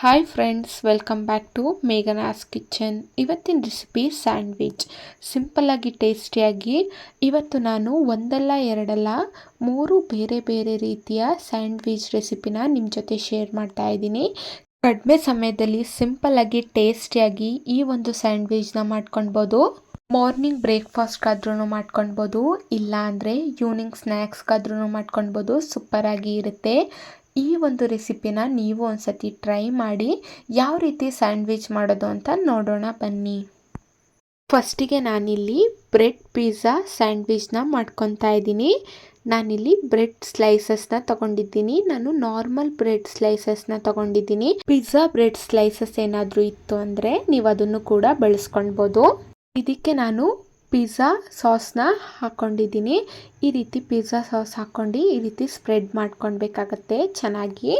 Hi friends, welcome back to Meghana's kitchen. ಇವತ್ತಿನ recipe sandwich. ಸಿಂಪಲ್ಲಾಗಿ ಟೇಸ್ಟಿಯಾಗಿ ಇವತ್ತು ನಾನು ಒಂದಲ್ಲ ಎರಡಲ್ಲ 3 ಬೇರೆ ಬೇರೆ ರೀತಿಯ ಸ್ಯಾಂಡ್ವಿಚ್ ರೆಸಿಪಿನ ನಿಮ್ಮ ಜೊತೆ ಶೇರ್ ಮಾಡ್ತಾ ಇದ್ದೀನಿ. ಕಡಿಮೆ ಸಮಯದಲ್ಲಿ ಸಿಂಪಲ್ಲಾಗಿ ಟೇಸ್ಟಿಯಾಗಿ ಈ ಒಂದು ಸ್ಯಾಂಡ್ವಿಚ್ನ ಮಾಡ್ಕೊಳ್ಬೋದು. ಮಾರ್ನಿಂಗ್ ಬ್ರೇಕ್ಫಾಸ್ಟ್ಗಾದ್ರೂ ಮಾಡ್ಕೊಳ್ಬೋದು, ಇಲ್ಲ ಅಂದರೆ ಈವ್ನಿಂಗ್ ಸ್ನ್ಯಾಕ್ಸ್ಗಾದ್ರೂ ಮಾಡ್ಕೊಳ್ಬೋದು. ಸೂಪರಾಗಿ ಇರುತ್ತೆ. ಈ ಒಂದು ರೆಸಿಪಿನ ನೀವು ಒಂದ್ಸತಿ ಟ್ರೈ ಮಾಡಿ ಯಾವ ರೀತಿ ಸ್ಯಾಂಡ್ವಿಚ್ ಮಾಡೋದು ಅಂತ ನೋಡೋಣ ಬನ್ನಿ. ಫಸ್ಟಿಗೆ ನಾನಿಲ್ಲಿ ಬ್ರೆಡ್ ಪಿಜ್ಜಾ ಸ್ಯಾಂಡ್ವಿಚ್ನ ಮಾಡ್ಕೊತಾ ಇದ್ದೀನಿ. ನಾನಿಲ್ಲಿ ಬ್ರೆಡ್ ಸ್ಲೈಸಸ್ನ ತಗೊಂಡಿದ್ದೀನಿ. ನಾನು ನಾರ್ಮಲ್ ಬ್ರೆಡ್ ಸ್ಲೈಸಸ್ನ ತಗೊಂಡಿದ್ದೀನಿ. ಪಿಜ್ಜಾ ಬ್ರೆಡ್ ಸ್ಲೈಸಸ್ ಏನಾದರೂ ಇತ್ತು ಅಂದರೆ ನೀವು ಅದನ್ನು ಕೂಡ ಬಳಸ್ಕೊಳ್ಬೋದು. ಇದಕ್ಕೆ ನಾನು ಪಿಜ್ಜಾ ಸಾಸ್ನ ಹಾಕ್ಕೊಂಡಿದ್ದೀನಿ. ಈ ರೀತಿ ಪಿಜ್ಜಾ ಸಾಸ್ ಹಾಕ್ಕೊಂಡು ಈ ರೀತಿ ಸ್ಪ್ರೆಡ್ ಮಾಡ್ಕೊಳ್ಬೇಕಾಗತ್ತೆ ಚೆನ್ನಾಗಿ.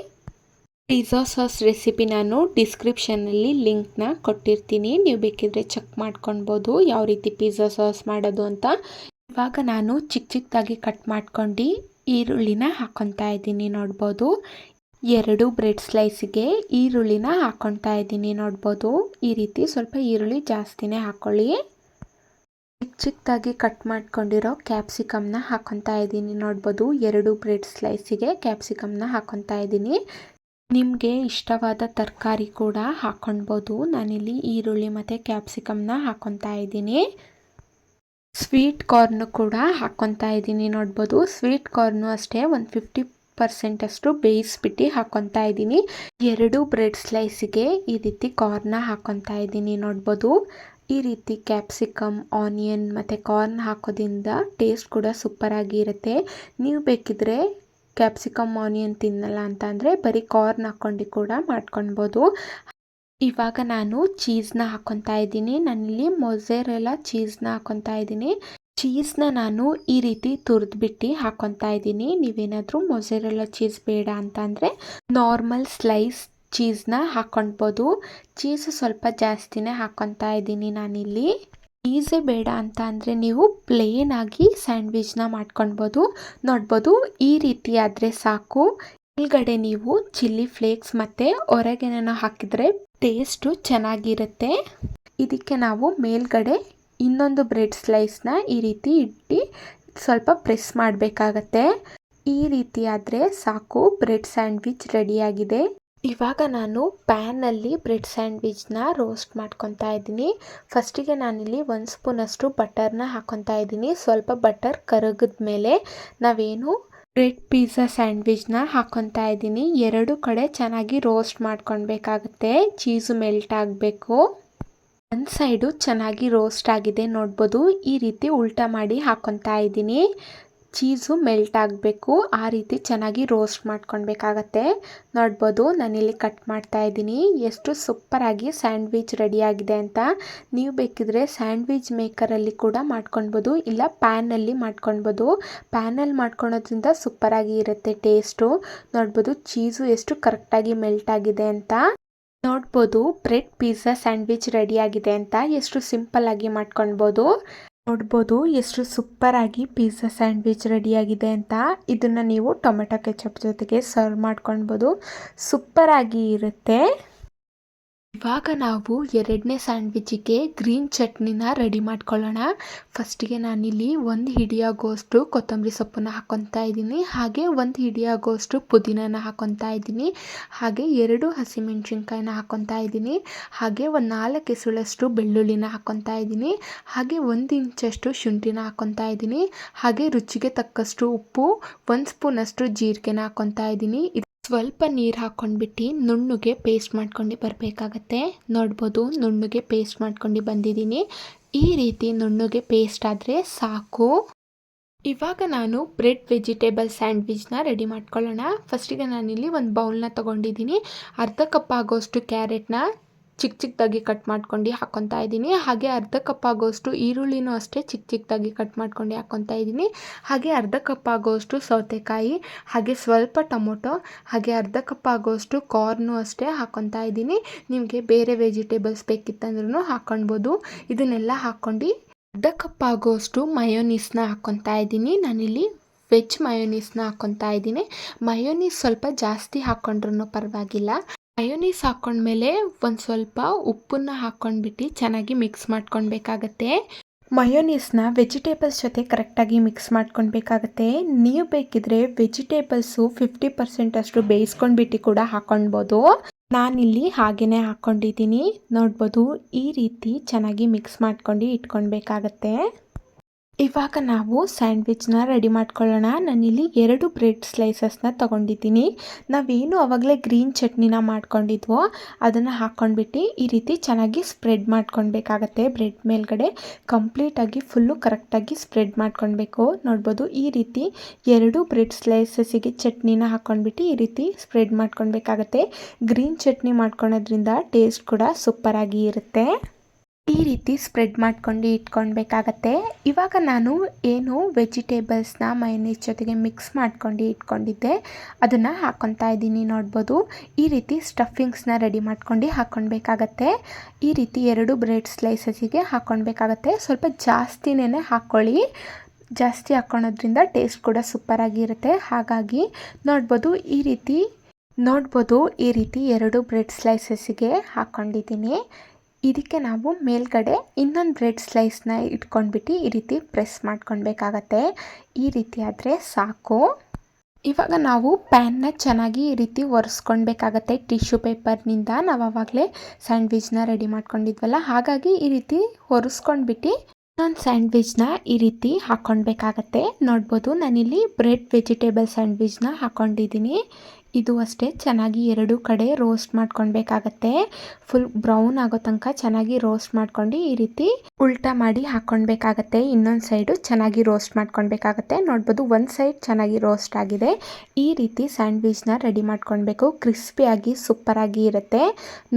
ಪಿಜ್ಜಾ ಸಾಸ್ ರೆಸಿಪಿ ನಾನು ಡಿಸ್ಕ್ರಿಪ್ಷನಲ್ಲಿ ಲಿಂಕ್ನ ಕೊಟ್ಟಿರ್ತೀನಿ, ನೀವು ಬೇಕಿದ್ರೆ ಚೆಕ್ ಮಾಡ್ಕೊಳ್ಬೋದು ಯಾವ ರೀತಿ ಪಿಜ್ಜಾ ಸಾಸ್ ಮಾಡೋದು ಅಂತ. ಇವಾಗ ನಾನು ಚಿಕ್ಕ ಚಿಕ್ಕದಾಗಿ ಕಟ್ ಮಾಡ್ಕೊಂಡು ಈರುಳ್ಳಿನ ಹಾಕ್ಕೊತಾ ಇದ್ದೀನಿ. ನೋಡ್ಬೋದು, 2 ಬ್ರೆಡ್ ಸ್ಲೈಸಿಗೆ ಈರುಳ್ಳಿನ ಹಾಕ್ಕೊತಾ ಇದ್ದೀನಿ. ನೋಡ್ಬೋದು, ಈ ರೀತಿ ಸ್ವಲ್ಪ ಈರುಳ್ಳಿ ಜಾಸ್ತಿನೇ ಹಾಕ್ಕೊಳ್ಳಿ. ಚಿಕ್ಕದಾಗಿ ಕಟ್ ಮಾಡ್ಕೊಂಡಿರೋ ಕ್ಯಾಪ್ಸಿಕಮ್ನ ಹಾಕ್ಕೊತಾ ಇದ್ದೀನಿ. ನೋಡ್ಬೋದು, 2 ಬ್ರೆಡ್ ಸ್ಲೈಸಿಗೆ ಕ್ಯಾಪ್ಸಿಕಮ್ನ ಹಾಕ್ಕೊತಾ ಇದ್ದೀನಿ. ನಿಮಗೆ ಇಷ್ಟವಾದ ತರಕಾರಿ ಕೂಡ ಹಾಕ್ಕೊಳ್ಬೋದು. ನಾನಿಲ್ಲಿ ಈರುಳ್ಳಿ ಮತ್ತು ಕ್ಯಾಪ್ಸಿಕಮ್ನ ಹಾಕ್ಕೊತಾ ಇದ್ದೀನಿ. ಸ್ವೀಟ್ ಕಾರ್ನ್ ಕೂಡ ಹಾಕ್ಕೊತಾ ಇದ್ದೀನಿ. ನೋಡ್ಬೋದು, ಸ್ವೀಟ್ ಕಾರ್ನು ಅಷ್ಟೇ ಒಂದು 50% ಅಷ್ಟು ಬೇಯಿಸ್ಬಿಟ್ಟು ಹಾಕ್ಕೊತಾ ಇದ್ದೀನಿ. 2 ಬ್ರೆಡ್ ಸ್ಲೈಸಿಗೆ ಈ ರೀತಿ ಕಾರ್ನ ಹಾಕ್ಕೊತಾ ಇದ್ದೀನಿ. ನೋಡ್ಬೋದು, ಈ ರೀತಿ ಕ್ಯಾಪ್ಸಿಕಮ್, ಆನಿಯನ್ ಮತ್ತು ಕಾರ್ನ್ ಹಾಕೋದ್ರಿಂದ ಟೇಸ್ಟ್ ಕೂಡ ಸೂಪರಾಗಿ ಇರುತ್ತೆ. ನೀವು ಬೇಕಿದ್ರೆ ಕ್ಯಾಪ್ಸಿಕಮ್ ಆನಿಯನ್ ತಿನ್ನಲ್ಲ ಅಂತ ಅಂದರೆ ಬರೀ ಕಾರ್ನ್ ಹಾಕ್ಕೊಂಡು ಕೂಡ ಮಾಡ್ಕೊಳ್ಬೋದು. ಇವಾಗ ನಾನು ಚೀಸ್ನ ಹಾಕ್ಕೊತಾ ಇದ್ದೀನಿ. ನಾನಿಲ್ಲಿ ಮೊಝೆರೆಲ್ಲಾ ಚೀಸ್ನ ಹಾಕ್ಕೊತಾ ಇದ್ದೀನಿ. ಚೀಸ್ನ ನಾನು ಈ ರೀತಿ ತುರಿದ್ಬಿಟ್ಟು ಹಾಕ್ಕೊತಾ ಇದ್ದೀನಿ. ನೀವೇನಾದರೂ ಮೊಝೆರೆಲ್ಲಾ ಚೀಸ್ ಬೇಡ ಅಂತ ಅಂದರೆ ನಾರ್ಮಲ್ ಸ್ಲೈಸ್ ಚೀಸ್ನ ಹಾಕ್ಕೊಳ್ಬೋದು. ಚೀಸು ಸ್ವಲ್ಪ ಜಾಸ್ತಿನೇ ಹಾಕ್ಕೊತಾ ಇದ್ದೀನಿ ನಾನಿಲ್ಲಿ. ಚೀಸೇ ಬೇಡ ಅಂತ ಅಂದರೆ ನೀವು ಪ್ಲೇನ್ ಆಗಿ ಸ್ಯಾಂಡ್ವಿಚ್ನ ಮಾಡ್ಕೊಳ್ಬೋದು. ನೋಡ್ಬೋದು, ಈ ರೀತಿ ಆದರೆ ಸಾಕು. ಮೇಲ್ಗಡೆ ನೀವು ಚಿಲ್ಲಿ ಫ್ಲೇಕ್ಸ್ ಮತ್ತು ಒರೆಗೆನೋ ಹಾಕಿದರೆ ಟೇಸ್ಟು ಚೆನ್ನಾಗಿರುತ್ತೆ. ಇದಕ್ಕೆ ನಾವು ಮೇಲ್ಗಡೆ ಇನ್ನೊಂದು ಬ್ರೆಡ್ ಸ್ಲೈಸ್ನ ಈ ರೀತಿ ಇಟ್ಟು ಸ್ವಲ್ಪ ಪ್ರೆಸ್ ಮಾಡಬೇಕಾಗತ್ತೆ. ಈ ರೀತಿ ಆದರೆ ಸಾಕು, ಬ್ರೆಡ್ ಸ್ಯಾಂಡ್ವಿಚ್ ರೆಡಿಯಾಗಿದೆ. ಇವಾಗ ನಾನು ಪ್ಯಾನಲ್ಲಿ ಬ್ರೆಡ್ ಸ್ಯಾಂಡ್ವಿಚ್ನ ರೋಸ್ಟ್ ಮಾಡ್ಕೊತಾ ಇದ್ದೀನಿ. ಫಸ್ಟಿಗೆ ನಾನಿಲ್ಲಿ 1 ಸ್ಪೂನಷ್ಟು ಬಟರ್ನ ಹಾಕ್ಕೊತಾ ಇದ್ದೀನಿ. ಸ್ವಲ್ಪ ಬಟರ್ ಕರಗಿದ ಮೇಲೆ ನಾವೇನು ಬ್ರೆಡ್ ಪಿಜ್ಜಾ ಸ್ಯಾಂಡ್ವಿಚ್ನ ಹಾಕ್ಕೊತಾ ಇದ್ದೀನಿ. 2 ಕಡೆ ಚೆನ್ನಾಗಿ ರೋಸ್ಟ್ ಮಾಡ್ಕೊಳ್ಬೇಕಾಗತ್ತೆ. ಚೀಸು ಮೆಲ್ಟ್ ಆಗಬೇಕು. ಒಂದು ಸೈಡು ಚೆನ್ನಾಗಿ ರೋಸ್ಟ್ ಆಗಿದೆ. ನೋಡ್ಬೋದು, ಈ ರೀತಿ ಉಲ್ಟಾ ಮಾಡಿ ಹಾಕ್ಕೊತಾ ಇದ್ದೀನಿ. ಚೀಸು ಮೆಲ್ಟ್ ಆಗಬೇಕು, ಆ ರೀತಿ ಚೆನ್ನಾಗಿ ರೋಸ್ಟ್ ಮಾಡ್ಕೊಳ್ಬೇಕಾಗತ್ತೆ. ನೋಡ್ಬೋದು, ನಾನಿಲ್ಲಿ ಕಟ್ ಮಾಡ್ತಾ ಇದ್ದೀನಿ. ಎಷ್ಟು ಸೂಪರಾಗಿ ಸ್ಯಾಂಡ್ವಿಚ್ ರೆಡಿಯಾಗಿದೆ ಅಂತ. ನೀವು ಬೇಕಿದ್ರೆ ಸ್ಯಾಂಡ್ವಿಚ್ ಮೇಕರಲ್ಲಿ ಕೂಡ ಮಾಡ್ಕೊಳ್ಬೋದು, ಇಲ್ಲ ಪ್ಯಾನಲ್ಲಿ ಮಾಡ್ಕೊಳ್ಬೋದು. ಪ್ಯಾನಲ್ಲಿ ಮಾಡ್ಕೊಳೋದ್ರಿಂದ ಸೂಪರಾಗಿ ಇರುತ್ತೆ ಟೇಸ್ಟು. ನೋಡ್ಬೋದು, ಚೀಸು ಎಷ್ಟು ಕರೆಕ್ಟಾಗಿ ಮೆಲ್ಟ್ ಆಗಿದೆ ಅಂತ. ನೋಡ್ಬೋದು, ಬ್ರೆಡ್ ಪಿಜ್ಜಾ ಸ್ಯಾಂಡ್ವಿಚ್ ರೆಡಿಯಾಗಿದೆ ಅಂತ. ಎಷ್ಟು ಸಿಂಪಲ್ಲಾಗಿ ಮಾಡ್ಕೊಳ್ಬೋದು. ನೋಡ್ಬೋದು, ಎಷ್ಟು ಸೂಪರಾಗಿ ಪಿಜ್ಜಾ ಸ್ಯಾಂಡ್ವಿಚ್ ರೆಡಿಯಾಗಿದೆ ಅಂತ. ಇದನ್ನು ನೀವು ಟೊಮೆಟೊ ಕೆಚಪ್ ಜೊತೆಗೆ ಸರ್ವ್ ಮಾಡ್ಕೊಳ್ಬೋದು. ಸೂಪರಾಗಿ ಇರುತ್ತೆ. ಇವಾಗ ನಾವು 2ನೇ ಸ್ಯಾಂಡ್ವಿಚಿಗೆ ಗ್ರೀನ್ ಚಟ್ನಿನ ರೆಡಿ ಮಾಡ್ಕೊಳ್ಳೋಣ. ಫಸ್ಟಿಗೆ ನಾನಿಲ್ಲಿ 1 ಹಿಡಿಯಾಗೋಷ್ಟು ಕೊತ್ತಂಬರಿ ಸೊಪ್ಪನ್ನು ಹಾಕ್ಕೊತಾ ಇದ್ದೀನಿ. ಹಾಗೆ 1 ಹಿಡಿಯಾಗೋಷ್ಟು ಪುದೀನನ ಹಾಕ್ಕೊತಾ ಇದ್ದೀನಿ. ಹಾಗೆ 2 ಹಸಿಮೆಣಸಿನ್ಕಾಯಿನ ಹಾಕ್ಕೊತಾ ಇದ್ದೀನಿ. ಹಾಗೆ ಒಂದು 4 ಎಸಳಷ್ಟು ಬೆಳ್ಳುಳ್ಳಿನ ಹಾಕ್ಕೊತಾ ಇದ್ದೀನಿ. ಹಾಗೆ 1 ಇಂಚಷ್ಟು ಶುಂಠಿನ ಹಾಕ್ಕೊತಾ ಇದ್ದೀನಿ. ಹಾಗೆ ರುಚಿಗೆ ತಕ್ಕಷ್ಟು ಉಪ್ಪು, 1 ಸ್ಪೂನಷ್ಟು ಜೀರಿಗೆನ ಹಾಕ್ಕೊತಾ ಇದ್ದೀನಿ. ಸ್ವಲ್ಪ ನೀರು ಹಾಕ್ಕೊಂಡ್ಬಿಟ್ಟು ನುಣ್ಣಗೆ ಪೇಸ್ಟ್ ಮಾಡ್ಕೊಂಡು ಬರಬೇಕಾಗತ್ತೆ. ನೋಡ್ಬೋದು, ನುಣ್ಣಗೆ ಪೇಸ್ಟ್ ಮಾಡ್ಕೊಂಡು ಬಂದಿದ್ದೀನಿ. ಈ ರೀತಿ ನುಣ್ಣಗೆ ಪೇಸ್ಟ್ ಆದರೆ ಸಾಕು. ಇವಾಗ ನಾನು ಬ್ರೆಡ್ ವೆಜಿಟೇಬಲ್ ಸ್ಯಾಂಡ್ವಿಚ್ನ ರೆಡಿ ಮಾಡ್ಕೊಳ್ಳೋಣ. ಫಸ್ಟಿಗೆ ನಾನಿಲ್ಲಿ ಒಂದು ಬೌಲ್ನ ತೊಗೊಂಡಿದ್ದೀನಿ. ಅರ್ಧ ಕಪ್ ಆಗೋಷ್ಟು ಕ್ಯಾರೆಟ್ನ ಚಿಕ್ಕ ಚಿಕ್ಕದಾಗಿ ಕಟ್ ಮಾಡ್ಕೊಂಡು ಹಾಕ್ಕೊತಾ ಇದ್ದೀನಿ. ಹಾಗೆ ಅರ್ಧ ಕಪ್ ಆಗೋಷ್ಟು ಈರುಳ್ಳಿನೂ ಅಷ್ಟೇ ಚಿಕ್ಕ ಚಿಕ್ಕದಾಗಿ ಕಟ್ ಮಾಡ್ಕೊಂಡು ಹಾಕ್ಕೊತಾ ಇದ್ದೀನಿ. ಹಾಗೆ ಅರ್ಧ ಕಪ್ ಆಗೋಷ್ಟು ಸೌತೆಕಾಯಿ, ಹಾಗೆ ಸ್ವಲ್ಪ ಟೊಮೊಟೊ, ಹಾಗೆ ಅರ್ಧ ಕಪ್ ಆಗೋಷ್ಟು ಕಾರ್ನು ಅಷ್ಟೇ ಹಾಕ್ಕೊತಾ ಇದ್ದೀನಿ. ನಿಮಗೆ ಬೇರೆ ವೆಜಿಟೇಬಲ್ಸ್ ಬೇಕಿತ್ತಂದ್ರೂ ಹಾಕ್ಕೊಳ್ಬೋದು. ಇದನ್ನೆಲ್ಲ ಹಾಕ್ಕೊಂಡು ಅರ್ಧ ಕಪ್ ಆಗೋಷ್ಟು ಮಯೋನೀಸ್ನ ಹಾಕ್ಕೊತಾ ಇದ್ದೀನಿ. ನಾನಿಲ್ಲಿ ವೆಜ್ ಮಯೋನೀಸ್ನ ಹಾಕ್ಕೊತಾ ಇದ್ದೀನಿ. ಮಯೋನೀಸ್ ಸ್ವಲ್ಪ ಜಾಸ್ತಿ ಹಾಕ್ಕೊಂಡ್ರೂ ಪರವಾಗಿಲ್ಲ. ಮಯೋನೀಸ್ ಹಾಕ್ಕೊಂಡ್ಮೇಲೆ ಒಂದು ಸ್ವಲ್ಪ ಉಪ್ಪನ್ನು ಹಾಕ್ಕೊಂಡ್ಬಿಟ್ಟು ಚೆನ್ನಾಗಿ ಮಿಕ್ಸ್ ಮಾಡ್ಕೊಳ್ಬೇಕಾಗತ್ತೆ. ಮಯೋನೀಸ್ನ ವೆಜಿಟೇಬಲ್ಸ್ ಜೊತೆ ಕರೆಕ್ಟಾಗಿ ಮಿಕ್ಸ್ ಮಾಡ್ಕೊಳ್ಬೇಕಾಗತ್ತೆ. ನೀವು ಬೇಕಿದ್ರೆ ವೆಜಿಟೇಬಲ್ಸು 50% ಅಷ್ಟು ಬೇಯಿಸ್ಕೊಂಡ್ಬಿಟ್ಟು ಕೂಡ ಹಾಕ್ಕೊಳ್ಬೋದು. ನಾನಿಲ್ಲಿ ಹಾಗೆಯೇ ಹಾಕ್ಕೊಂಡಿದ್ದೀನಿ. ನೋಡ್ಬೋದು, ಈ ರೀತಿ ಚೆನ್ನಾಗಿ ಮಿಕ್ಸ್ ಮಾಡ್ಕೊಂಡು ಇಟ್ಕೊಳ್ಬೇಕಾಗತ್ತೆ. ಇವಾಗ ನಾವು ಸ್ಯಾಂಡ್ವಿಚ್ನ ರೆಡಿ ಮಾಡ್ಕೊಳ್ಳೋಣ. ನಾನಿಲ್ಲಿ 2 ಬ್ರೆಡ್ ಸ್ಲೈಸಸ್ನ ತೊಗೊಂಡಿದ್ದೀನಿ. ನಾವೇನು ಆವಾಗಲೇ ಗ್ರೀನ್ ಚಟ್ನಿನ ಮಾಡ್ಕೊಂಡಿದ್ವೋ ಅದನ್ನು ಹಾಕ್ಕೊಂಡ್ಬಿಟ್ಟು ಈ ರೀತಿ ಚೆನ್ನಾಗಿ ಸ್ಪ್ರೆಡ್ ಮಾಡ್ಕೊಳ್ಬೇಕಾಗತ್ತೆ. ಬ್ರೆಡ್ ಮೇಲ್ಗಡೆ ಕಂಪ್ಲೀಟಾಗಿ ಫುಲ್ಲು ಕರೆಕ್ಟಾಗಿ ಸ್ಪ್ರೆಡ್ ಮಾಡ್ಕೊಳ್ಬೇಕು. ನೋಡ್ಬೋದು, ಈ ರೀತಿ 2 ಬ್ರೆಡ್ ಸ್ಲೈಸಸ್ಸಿಗೆ ಚಟ್ನಿನ ಹಾಕ್ಕೊಂಡ್ಬಿಟ್ಟು ಈ ರೀತಿ ಸ್ಪ್ರೆಡ್ ಮಾಡ್ಕೊಳ್ಬೇಕಾಗತ್ತೆ. ಗ್ರೀನ್ ಚಟ್ನಿ ಮಾಡ್ಕೊಳೋದ್ರಿಂದ ಟೇಸ್ಟ್ ಕೂಡ ಸೂಪರಾಗಿ ಇರುತ್ತೆ. ಈ ರೀತಿ ಸ್ಪ್ರೆಡ್ ಮಾಡ್ಕೊಂಡು ಇಟ್ಕೊಳ್ಬೇಕಾಗತ್ತೆ. ಇವಾಗ ನಾನು ಏನು ವೆಜಿಟೇಬಲ್ಸ್ನ ಮಯೋನೀಸ್ ಜೊತೆಗೆ ಮಿಕ್ಸ್ ಮಾಡ್ಕೊಂಡು ಇಟ್ಕೊಂಡಿದ್ದೆ ಅದನ್ನು ಹಾಕ್ಕೊತಾ ಇದ್ದೀನಿ. ನೋಡ್ಬೋದು, ಈ ರೀತಿ ಸ್ಟಫಿಂಗ್ಸ್ನ ರೆಡಿ ಮಾಡ್ಕೊಂಡು ಹಾಕ್ಕೊಳ್ಬೇಕಾಗತ್ತೆ. ಈ ರೀತಿ 2 ಬ್ರೆಡ್ ಸ್ಲೈಸಸ್ಸಿಗೆ ಹಾಕ್ಕೊಳ್ಬೇಕಾಗತ್ತೆ. ಸ್ವಲ್ಪ ಜಾಸ್ತಿನೇ ಹಾಕ್ಕೊಳ್ಳಿ. ಜಾಸ್ತಿ ಹಾಕ್ಕೊಳೋದ್ರಿಂದ ಟೇಸ್ಟ್ ಕೂಡ ಸೂಪರಾಗಿರುತ್ತೆ. ಹಾಗಾಗಿ ನೋಡ್ಬೋದು, ಈ ರೀತಿ 2 ಬ್ರೆಡ್ ಸ್ಲೈಸಸ್ಸಿಗೆ ಹಾಕ್ಕೊಂಡಿದ್ದೀನಿ. ಇದಕ್ಕೆ ನಾವು ಮೇಲ್ಗಡೆ ಇನ್ನೊಂದು ಬ್ರೆಡ್ ಸ್ಲೈಸ್ನ ಇಟ್ಕೊಂಡ್ಬಿಟ್ಟು ಈ ರೀತಿ ಪ್ರೆಸ್ ಮಾಡ್ಕೊಳ್ಬೇಕಾಗತ್ತೆ. ಈ ರೀತಿ ಆದರೆ ಸಾಕು. ಇವಾಗ ನಾವು ಪ್ಯಾನ್ನ ಚೆನ್ನಾಗಿ ಈ ರೀತಿ ಒರೆಸ್ಕೊಳ್ಬೇಕಾಗತ್ತೆ. ಟಿಶ್ಯೂ ಪೇಪರ್ನಿಂದ ನಾವು ಆವಾಗಲೇ ಸ್ಯಾಂಡ್ವಿಚ್ನ ರೆಡಿ ಮಾಡ್ಕೊಂಡಿದ್ವಲ್ಲ, ಹಾಗಾಗಿ ಈ ರೀತಿ ಒರೆಸ್ಕೊಂಡ್ಬಿಟ್ಟು ಇನ್ನೊಂದು ಸ್ಯಾಂಡ್ವಿಚ್ನ ಈ ರೀತಿ ಹಾಕ್ಕೊಳ್ಬೇಕಾಗತ್ತೆ. ನೋಡ್ಬೋದು, ನಾನಿಲ್ಲಿ ಬ್ರೆಡ್ ವೆಜಿಟೇಬಲ್ ಸ್ಯಾಂಡ್ವಿಚ್ನ ಹಾಕ್ಕೊಂಡಿದ್ದೀನಿ. ಇದು ಅಷ್ಟೇ ಚೆನ್ನಾಗಿ 2 ಕಡೆ ರೋಸ್ಟ್ ಮಾಡ್ಕೊಳ್ಬೇಕಾಗತ್ತೆ. ಫುಲ್ ಬ್ರೌನ್ ಆಗೋ ತನಕ ಚೆನ್ನಾಗಿ ರೋಸ್ಟ್ ಮಾಡ್ಕೊಂಡು ಈ ರೀತಿ ಉಲ್ಟಾ ಮಾಡಿ ಹಾಕ್ಕೊಳ್ಬೇಕಾಗತ್ತೆ. ಇನ್ನೊಂದು ಸೈಡು ಚೆನ್ನಾಗಿ ರೋಸ್ಟ್ ಮಾಡ್ಕೊಳ್ಬೇಕಾಗತ್ತೆ. ನೋಡ್ಬೋದು, ಒಂದು ಸೈಡ್ ಚೆನ್ನಾಗಿ ರೋಸ್ಟ್ ಆಗಿದೆ. ಈ ರೀತಿ ಸ್ಯಾಂಡ್ವಿಚ್ನ ರೆಡಿ ಮಾಡ್ಕೊಳ್ಬೇಕು. ಕ್ರಿಸ್ಪಿಯಾಗಿ ಸೂಪರಾಗಿ ಇರುತ್ತೆ.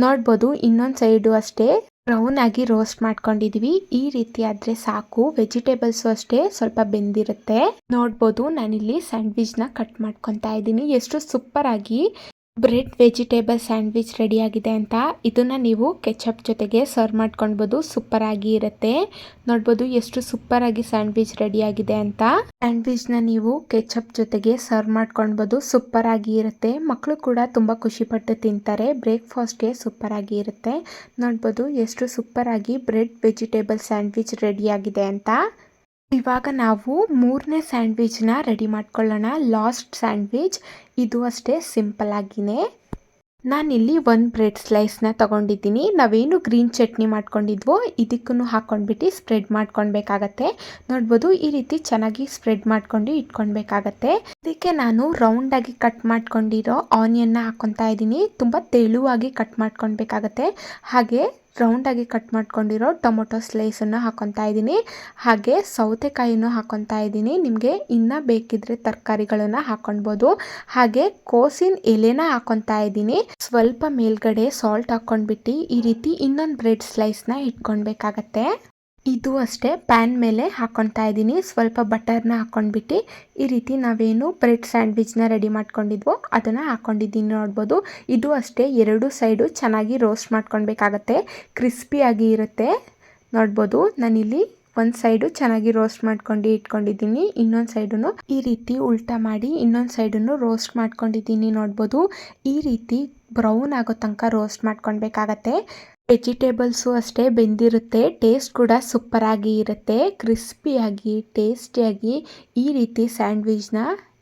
ನೋಡ್ಬೋದು, ಇನ್ನೊಂದು ಸೈಡು ಅಷ್ಟೇ ಬ್ರೌನ್ ಆಗಿ ರೋಸ್ಟ್ ಮಾಡ್ಕೊಂಡಿದ್ದೀವಿ. ಈ ರೀತಿ ಆದರೆ ಸಾಕು. ವೆಜಿಟೇಬಲ್ಸು ಅಷ್ಟೇ ಸ್ವಲ್ಪ ಬೆಂದಿರುತ್ತೆ. ನೋಡ್ಬೋದು, ನಾನಿಲ್ಲಿ ಸ್ಯಾಂಡ್ವಿಚ್ನ ಕಟ್ ಮಾಡ್ಕೊತಾ ಇದ್ದೀನಿ. ಎಷ್ಟು ಸೂಪರಾಗಿ ಬ್ರೆಡ್ ವೆಜಿಟೇಬಲ್ ಸ್ಯಾಂಡ್ವಿಚ್ ರೆಡಿಯಾಗಿದೆ ಅಂತ. ಇದನ್ನು ನೀವು ಕೆಚಪ್ ಜೊತೆಗೆ ಸರ್ವ್ ಮಾಡ್ಕೊಳ್ಬೋದು. ಸೂಪರಾಗಿ ಇರುತ್ತೆ. ನೋಡ್ಬೋದು, ಎಷ್ಟು ಸೂಪರಾಗಿ ಸ್ಯಾಂಡ್ವಿಚ್ ರೆಡಿಯಾಗಿದೆ ಅಂತ. ಸ್ಯಾಂಡ್ವಿಚ್ನ ನೀವು ಕೆಚಪ್ ಜೊತೆಗೆ ಸರ್ವ್ ಮಾಡ್ಕೊಳ್ಬೋದು. ಸೂಪರಾಗಿ ಇರುತ್ತೆ. ಮಕ್ಕಳು ಕೂಡ ತುಂಬ ಖುಷಿಪಟ್ಟು ತಿಂತಾರೆ. ಬ್ರೇಕ್ಫಾಸ್ಟ್ಗೆ ಸೂಪರಾಗಿ ಇರುತ್ತೆ. ನೋಡ್ಬೋದು, ಎಷ್ಟು ಸೂಪರಾಗಿ ಬ್ರೆಡ್ ವೆಜಿಟೇಬಲ್ ಸ್ಯಾಂಡ್ವಿಚ್ ರೆಡಿಯಾಗಿದೆ ಅಂತ. ಇವಾಗ ನಾವು 3ನೇ ಸ್ಯಾಂಡ್ವಿಚ್ನ ರೆಡಿ ಮಾಡ್ಕೊಳ್ಳೋಣ. Last sandwich. ಇದು ಅಷ್ಟೇ ಸಿಂಪಲ್ ಆಗಿನೇ. ನಾನಿಲ್ಲಿ 1 ಬ್ರೆಡ್ ಸ್ಲೈಸ್ನ ತೊಗೊಂಡಿದ್ದೀನಿ. ನಾವೇನು ಗ್ರೀನ್ ಚಟ್ನಿ ಮಾಡ್ಕೊಂಡಿದ್ವೋ ಇದಕ್ಕೂ ಹಾಕ್ಕೊಂಡ್ಬಿಟ್ಟು ಸ್ಪ್ರೆಡ್ ಮಾಡ್ಕೊಳ್ಬೇಕಾಗತ್ತೆ. ನೋಡ್ಬೋದು, ಈ ರೀತಿ ಚೆನ್ನಾಗಿ ಸ್ಪ್ರೆಡ್ ಮಾಡ್ಕೊಂಡು ಇಟ್ಕೊಳ್ಬೇಕಾಗತ್ತೆ. ಇದಕ್ಕೆ ನಾನು ರೌಂಡಾಗಿ ಕಟ್ ಮಾಡ್ಕೊಂಡಿರೋ ಆನಿಯನ್ನ ಹಾಕ್ಕೊತಾ ಇದ್ದೀನಿ. ತುಂಬ ತೆಳುವಾಗಿ ಕಟ್ ಮಾಡ್ಕೊಳ್ಬೇಕಾಗತ್ತೆ. ಹಾಗೆ ರೌಂಡಾಗಿ ಕಟ್ ಮಾಡ್ಕೊಂಡಿರೋ ಟೊಮೊಟೊ ಸ್ಲೈಸನ್ನು ಹಾಕ್ಕೊತಾ ಇದ್ದೀನಿ. ಹಾಗೆ ಸೌತೆಕಾಯಿನೂ ಹಾಕ್ಕೊತಾ ಇದ್ದೀನಿ. ನಿಮಗೆ ಇನ್ನೂ ಬೇಕಿದ್ರೆ ತರಕಾರಿಗಳನ್ನು ಹಾಕ್ಕೊಳ್ಬೋದು. ಹಾಗೆ ಕೋಸಿನ ಎಲೆನ ಹಾಕ್ಕೊತಾ ಇದ್ದೀನಿ. ಸ್ವಲ್ಪ ಮೇಲ್ಗಡೆ ಸಾಲ್ಟ್ ಹಾಕ್ಕೊಂಡ್ಬಿಟ್ಟು ಈ ರೀತಿ ಇನ್ನೊಂದು ಬ್ರೆಡ್ ಸ್ಲೈಸ್ನ ಇಟ್ಕೊಳ್ಬೇಕಾಗತ್ತೆ. ಇದು ಅಷ್ಟೇ ಪ್ಯಾನ್ ಮೇಲೆ ಹಾಕ್ಕೊತಾ ಇದ್ದೀನಿ. ಸ್ವಲ್ಪ ಬಟರ್ನ ಹಾಕ್ಕೊಂಡ್ಬಿಟ್ಟು ಈ ರೀತಿ ನಾವೇನು ಬ್ರೆಡ್ ಸ್ಯಾಂಡ್ವಿಚ್ನ ರೆಡಿ ಮಾಡ್ಕೊಂಡಿದ್ವೋ ಅದನ್ನು ಹಾಕ್ಕೊಂಡಿದ್ದೀನಿ. ನೋಡ್ಬೋದು, ಇದು ಅಷ್ಟೇ 2 ಸೈಡು ಚೆನ್ನಾಗಿ ರೋಸ್ಟ್ ಮಾಡ್ಕೊಳ್ಬೇಕಾಗತ್ತೆ. ಕ್ರಿಸ್ಪಿಯಾಗಿ ಇರುತ್ತೆ. ನೋಡ್ಬೋದು, ನಾನಿಲ್ಲಿ ಒಂದು ಸೈಡು ಚೆನ್ನಾಗಿ ರೋಸ್ಟ್ ಮಾಡ್ಕೊಂಡು ಇಟ್ಕೊಂಡಿದ್ದೀನಿ. ಇನ್ನೊಂದು ಸೈಡನ್ನು ಈ ರೀತಿ ಉಲ್ಟಾ ಮಾಡಿ ಇನ್ನೊಂದು ಸೈಡನ್ನು ರೋಸ್ಟ್ ಮಾಡ್ಕೊಂಡಿದ್ದೀನಿ. ನೋಡ್ಬೋದು, ಈ ರೀತಿ ಬ್ರೌನ್ ಆಗೋ ತನಕ ರೋಸ್ಟ್ ಮಾಡ್ಕೊಳ್ಬೇಕಾಗತ್ತೆ. ವೆಜಿಟೇಬಲ್ಸು ಅಷ್ಟೇ ಬೆಂದಿರುತ್ತೆ. ಟೇಸ್ಟ್ ಕೂಡ ಸೂಪರಾಗಿ ಇರುತ್ತೆ. ಕ್ರಿಸ್ಪಿಯಾಗಿ ಟೇಸ್ಟಿಯಾಗಿ ಈ ರೀತಿ ಸ್ಯಾಂಡ್ವಿಚ್ನ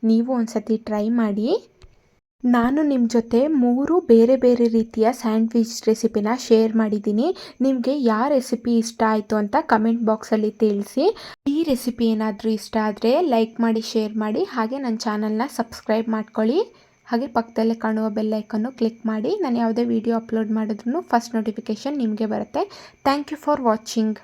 ನೀವು ಒಂದ್ಸತಿ ಟ್ರೈ ಮಾಡಿ. ನಾನು ನಿಮ್ಮ ಜೊತೆ 3 ಬೇರೆ ಬೇರೆ ರೀತಿಯ ಸ್ಯಾಂಡ್ವಿಚ್ ರೆಸಿಪಿನ ಶೇರ್ ಮಾಡಿದ್ದೀನಿ. ನಿಮಗೆ ಯಾವ ರೆಸಿಪಿ ಇಷ್ಟ ಆಯಿತು ಅಂತ ಕಮೆಂಟ್ ಬಾಕ್ಸಲ್ಲಿ ತಿಳಿಸಿ. ಈ ರೆಸಿಪಿ ಏನಾದರೂ ಇಷ್ಟ ಆದರೆ ಲೈಕ್ ಮಾಡಿ, ಶೇರ್ ಮಾಡಿ. ಹಾಗೆ ನನ್ನ ಚಾನಲ್ನ ಸಬ್ಸ್ಕ್ರೈಬ್ ಮಾಡ್ಕೊಳ್ಳಿ. ಹಾಗೆ ಪಕ್ಕದಲ್ಲೇ ಕಾಣುವ ಬೆಲ್ ಐಕನ್ನು ಕ್ಲಿಕ್ ಮಾಡಿ. ನಾನು ಯಾವುದೇ ವಿಡಿಯೋ ಅಪ್ಲೋಡ್ ಮಾಡಿದ್ರೂ ಫಸ್ಟ್ ನೋಟಿಫಿಕೇಷನ್ ನಿಮಗೆ ಬರುತ್ತೆ. Thank you for watching.